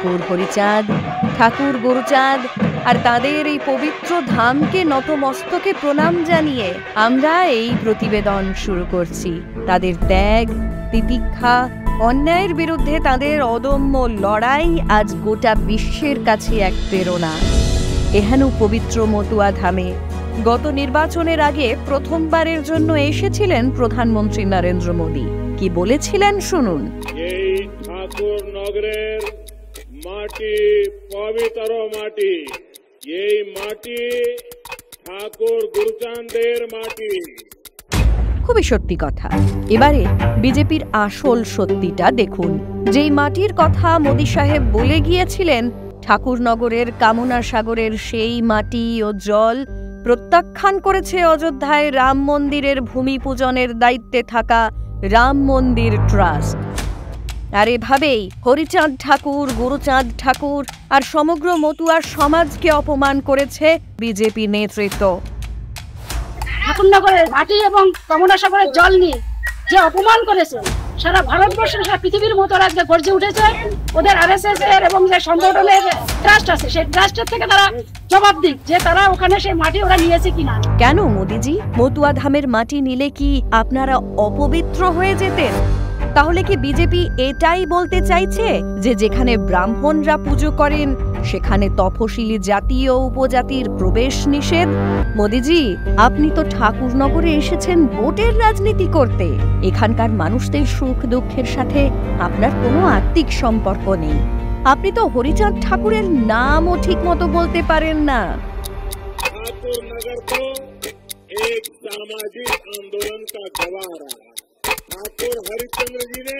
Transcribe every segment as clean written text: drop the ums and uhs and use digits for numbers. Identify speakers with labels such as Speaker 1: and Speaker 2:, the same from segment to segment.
Speaker 1: ঠাকুর হরিচাঁদ, ঠাকুর গুরুচাঁদ আর তাদের এই পবিত্র ধামকে নতমস্তকে প্রণাম জানিয়ে আমরা এই প্রতিবেদন শুরু করছি। তাদের ত্যাগ, তিতিক্ষা, অন্যায়ের বিরুদ্ধে তাদের অদম্য লড়াই আজ গোটা বিশ্বের কাছে এক প্রেরণা। এহেন পবিত্র মতুয়া ধামে গত নির্বাচনের আগে প্রথমবারের জন্য এসেছিলেন প্রধানমন্ত্রী নরেন্দ্র মোদী। কি বলেছিলেন শুনুন।
Speaker 2: এই ঠাকুর নগরের মাটি পবিত্র মাটি, এই মাটি ঠাকুর গুরুচাঁদের মাটি।
Speaker 1: খুবই সত্যি কথা। এবারে বিজেপির আসল সত্যিটা দেখুন। যেই মাটির কথা মোদী সাহেব বলে গিয়েছিলেন, ঠাকুরনগরের কামনা সাগরের সেই মাটি ও জল প্রত্যাখ্যান করেছে অযোধ্যায় রাম মন্দিরের ভূমি পূজনের দায়িত্বে থাকা রাম মন্দির ট্রাস্ট। আর এভাবেই হরিচাঁদ ঠাকুর, গুরুচাঁদ ঠাকুর আর সমগ্র মতুয়া সমাজকে অপমান করেছে বিজেপি নেতৃত্ব।
Speaker 3: ঠাকুরনগরের মাটি এবং কামনা সাগরের জল নিয়ে যে অপমান করেছে, সারা ভারতবর্ষের, সারা পৃথিবীর মতো রাজ্যে গর্জে উঠেছে। ওদের আরএসএস এর এবং যে সংগঠনের ট্রাস্ট আছে, সেই ট্রাস্টের থেকে তারা জবাব দিক যে তারা ওখানে সেই মাটি ওরা নিয়েছে কিনা।
Speaker 1: কেন মোদিজি, মতুয়া ধামের মাটি নিলে কি আপনারা অপবিত্র হয়ে যেতেন? তাহলে কি বিজেপি এটাই বলতে চাইছে যে যেখানে ব্রাহ্মণরা পুজো করেন সেখানে তফসিলি জাতি ও উপজাতির প্রবেশ নিষেধ? মোদিজি, আপনি তো ঠাকুরনগরে এসেছেন ভোটের রাজনীতি করতে। এখানকার মানুষদের সুখ দুঃখের সাথে আপনার কোনো আত্মিক সম্পর্ক নেই। আপনি তো হরিচাঁদ ঠাকুরের নামও ঠিক মতো বলতে পারেন না।
Speaker 2: ठाकुरनगर को एक सामाजिक आंदोलन का गवाह रहा। ठाकुर हरिश्चंद्र जी ने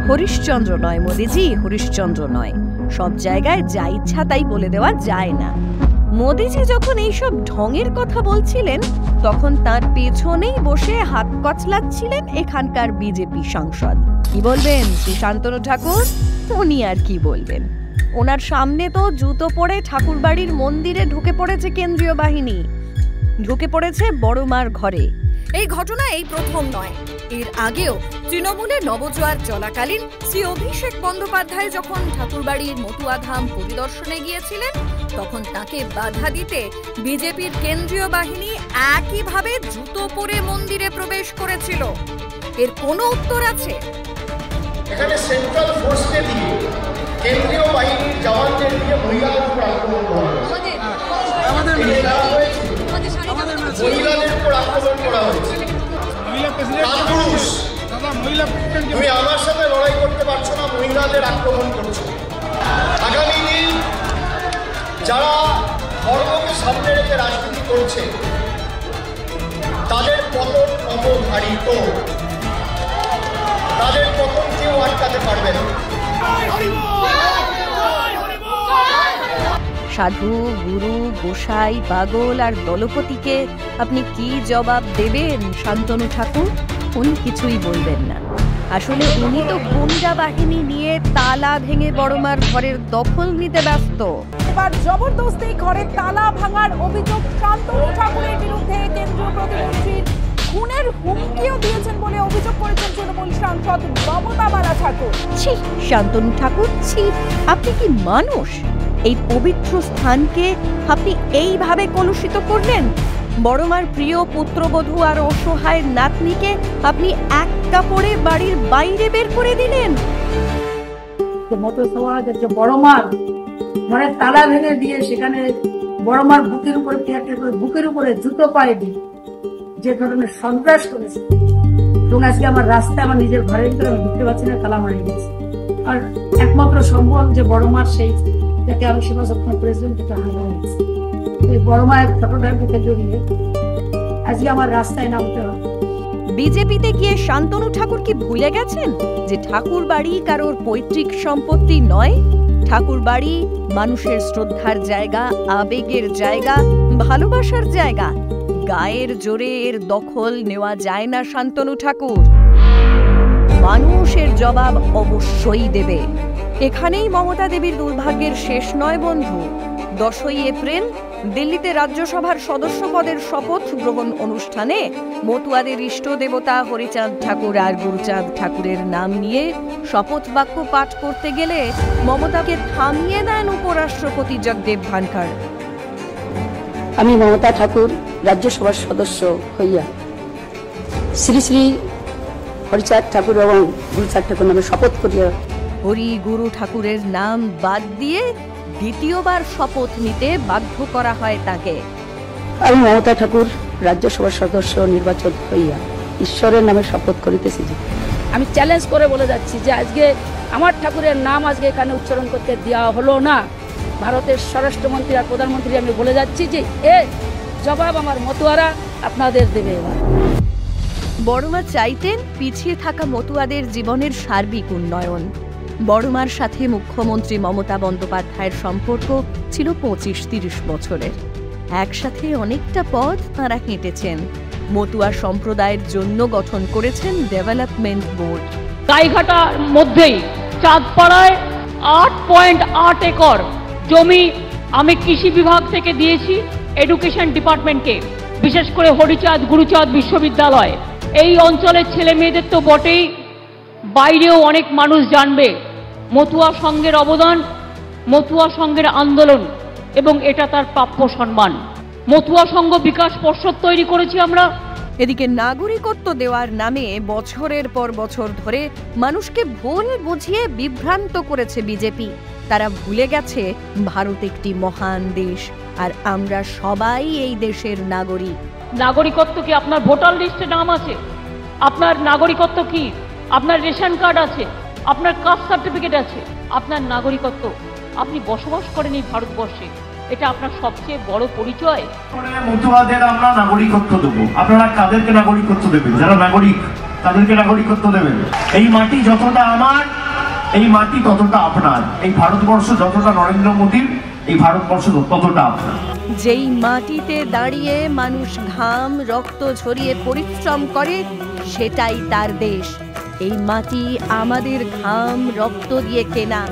Speaker 1: হরিশ্চন্দ্র নয় মোদিজি, হরিশ্চন্দ্র নয়। সব জায়গায় যা ইচ্ছা তাই বলে দেওয়া যায় না। মোদিজি যখন এইসব ঢঙের কথা বলছিলেন তখন তার পেছনেই বসে হাত কচলাচ্ছিলেন এখানকার বিজেপি সাংসদ। কি বলবেন শ্রী শান্তনু ঠাকুর? উনি আর কি বলবেন? ওনার সামনে তো জুতো পরে ঠাকুরবাড়ির মন্দিরে ঢুকে পড়েছে কেন্দ্রীয় বাহিনী, ঢুকে পড়েছে বড়মার ঘরে। এই ঘটনা এই প্রথম নয়। এর আগেও তৃণমূলের নবজোয়ার চলাকালীন শ্রী অভিষেক বন্দ্যোপাধ্যায় যখন ঠাকুরবাড়ির মতুয়া ধাম পরিদর্শনে গিয়েছিলেন তখন তাকে বাধা দিতে বিজেপির কেন্দ্রীয় বাহিনী একইভাবে জুতো পরে মন্দিরে প্রবেশ করেছিল। এর কোনো উত্তর আছে?
Speaker 4: এখানে সেন্ট্রাল ফোর্সকে দিয়ে কেন্দ্রীয় বাহিনীর জওয়ানদের দিয়ে মহিলাদের উপর আক্রমণ করা হয়েছে। মহিলাদের উপর আক্রমণ করা হয়েছে। তুমি আমার সাথে লড়াই করতে পারছো না, মহিলাদের আক্রমণ করছো। আগামী দিন যারা ধর্মকে সামনে রেখে রাজনীতি করছে তাদের পতন অবধারিত, তাদের পতন কেউ আটকাতে পারবে না।
Speaker 1: সাধু, গুরু, গোসাই, পাগল আর দলপতিকে আপনি কি জবাব দেবেন শান্তনু ঠাকুর? উনি কিছুই বলবেন না। আসলে উনি তো গুন্ডা বাহিনী নিয়ে তালা ভেঙে বড়মার ঘরের দখল নিতে ব্যস্ত।
Speaker 5: এবার জবরদস্তি ঘরের তালা ভাঙার অভিযোগ শান্তনু ঠাকুরের বিরুদ্ধে কেন্দ্রীয় প্রতিমন্ত্রীর খুনের হুমকিও দিয়েছেন বলে অভিযোগ করেছেন তৃণমূল সাংসদ মমতা বালা ঠাকুর।
Speaker 1: ছি শান্তনু ঠাকুর, ছি! আপনি কি মানুষ? এই পবিত্র স্থানকে আপনি এইভাবে কলুষিত করলেন। বড়মার প্রিয় পুত্রবধূ আর অসহায় নাতনিকে আপনি এক কাপড়ে বাড়ির বাইরে বের করে দিলেন।
Speaker 3: মতো সমাজের যে বড়মার ঘরের তালা ভেঙে দিয়ে সেখানে বড়মার বুকের উপরে জুতো পায়ে দিয়ে যে ধরনের সন্ত্রাস করেছে, এবং আজকে আমার রাস্তায় আমার নিজের ঘরের ভিতরে আমি ঢুকতে পারছি না, তালা মারি গেছে। আর একমাত্র সম্ভব যে বড়মার সেই যাকে আমি সেবা যখন প্রেসিডেন্ট হারা হয়েছে, এই বড়মায়ের ফটোগ্রাফিতে জড়িয়ে আজকে আমার রাস্তায় নামতে হবে।
Speaker 1: বিজেপিতে গিয়ে শান্তনু ঠাকুর কি ভুলে গেছেন যে ঠাকুর বাড়ি কারোর পৈতৃক সম্পত্তি নয়? ঠাকুর বাড়ি মানুষের শ্রদ্ধার জায়গা, আবেগের জায়গা, ভালোবাসার জায়গা। গায়ের জোরে এর দখল নেওয়া যায় না শান্তনু ঠাকুর। মানুষের জবাব অবশ্যই দেবে। এখানেই মমতা দেবীর দুর্ভাগ্যের শেষ নয় বন্ধু। 10ই এপ্রিল দিল্লিতে রাজ্যসভার সদস্য পদের শপথ গ্রহণ অনুষ্ঠানে মতুয়াদের ইষ্ট দেবতা হরিচাঁদ ঠাকুর আর গুরুচাঁদ ঠাকুরের নাম নিয়ে শপথ বাক্য পাঠ করতে গেলে মমতাকে থামিয়ে দেন উপরাষ্ট্রপতি জগদীপ ধনখড়।
Speaker 6: আমি মমতা ঠাকুর রাজ্যসভার সদস্য হইয়া শ্রী শ্রী হরিচাঁদ ঠাকুর এবং গুরুচাঁদ ঠাকুর নামে শপথ করিয়া।
Speaker 1: হরি গুরু ঠাকুরের নাম বাদ দিয়ে দ্বিতীয়বার শপথ নিতে বাধ্য করা হয় তাকে।
Speaker 6: আমি মমতা ঠাকুর রাজ্যসভার সদস্য নির্বাচন হইয়া ঈশ্বরের নামে শপথ করিতেছি যে আমি চ্যালেঞ্জ করে বলে যাচ্ছি যে আজকে আমার ঠাকুরের নাম আজকে এখানে উচ্চারণ করতে দেওয়া হলো না। ভারতের স্বরাষ্ট্রমন্ত্রী আর প্রধানমন্ত্রী আমি বলে যাচ্ছি যে এর জবাব আমার মতুয়ারা আপনাদের দেবে। এবার
Speaker 1: বড়মা চাইতেন পিছিয়ে থাকা মতুয়াদের জীবনের সার্বিক উন্নয়ন। বড়মার সাথে মুখ্যমন্ত্রী মমতা বন্দ্যোপাধ্যায়ের সম্পর্ক ছিল 25-30 বছরের। একসাথে অনেকটা পথ তাঁরা হেঁটেছেন। মতুয়া সম্প্রদায়ের জন্য গঠন করেছেন ডেভেলপমেন্ট বোর্ড।
Speaker 7: গাইঘাটার মধ্যেই চাঁদপাড়ায় 8.8 একর জমি আমি কৃষি বিভাগ থেকে দিয়েছি এডুকেশন ডিপার্টমেন্টকে, বিশেষ করে হরিচাঁদ গুরুচাঁদ বিশ্ববিদ্যালয়। এই অঞ্চলের ছেলে মেয়েদের তো বটেই, বাইরেও অনেক মানুষ জানবে মতুয়া সংঘের অবদান, মতুয়া সংঘের আন্দোলন, এবং এটা তার প্রাপ্য সম্মান। মতুয়া সংঘ বিকাশ পর্ষদ তৈরি করেছি আমরা।
Speaker 1: এদিকে নাগরিকত্ব দেওয়ার নামে বছরের পর বছর ধরে মানুষকে ভুল বুঝিয়ে বিভ্রান্ত করেছে বিজেপি। তারা ভুলে গেছে ভারত একটি মহান দেশ, আর আমরা সবাই এই দেশের নাগরিক।
Speaker 7: নাগরিকত্ব কি? আপনার ভোটার লিস্টে নাম আছে? আপনার নাগরিকত্ব কি? আপনার রেশন কার্ড আছে? আপনার কাস্ট সার্টিফিকেট আছে? আপনার নাগরিকত্ব। আপনি বসবাস করেন এই ভারতবর্ষে, এটা আপনার সবচেয়ে বড় পরিচয়।
Speaker 8: মতুয়াদের আমরা নাগরিকত্ব দেবো। আপনারা কাদেরকে নাগরিকত্ব দেবেন? যারা নাগরিক তাদেরকে নাগরিকত্ব দেবেন। এই মাটি যতটা আমার, এই মাটি ততটা আপনার। এই ভারতবর্ষ যতটা নরেন্দ্র মোদীর, এই ভারতবর্ষ ততটা আপনার।
Speaker 1: যেই মাটিতে দাঁড়িয়ে মানুষ ঘাম রক্ত ঝরিয়ে পরিশ্রম করে, সেটাই তার দেশ। এই মাটি আমাদের ঘাম রক্ত দিয়ে কেনা,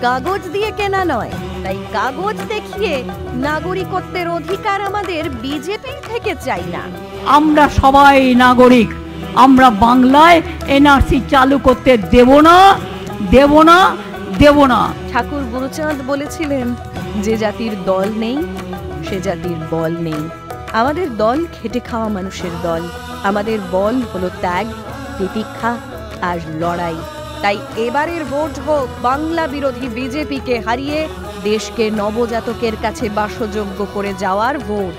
Speaker 1: কাগজ দিয়ে কেনা নয়। তাই কাগজ দেখিয়ে নাগরিকত্বের অধিকার আমাদের বিজেপি থেকে চাই না।
Speaker 7: আমরা সবাই নাগরিক। আমরা বাংলায় এনআরসি চালু করতে দেব না, দেব না, দেব না।
Speaker 1: ঠাকুর গুরুচাঁদ বলেছিলেন, যে জাতির দল নেই সে জাতির বল নেই। আমাদের দল খেটে খাওয়া মানুষের দল। আমাদের বল হলো ত্যাগ, প্রতীক্ষা আর লড়াই। তাই এবারের ভোট হোক বাংলা বিরোধী বিজেপিকে হারিয়ে দেশকে নবজাতকের কাছে বাসযোগ্য করে যাওয়ার ভোট।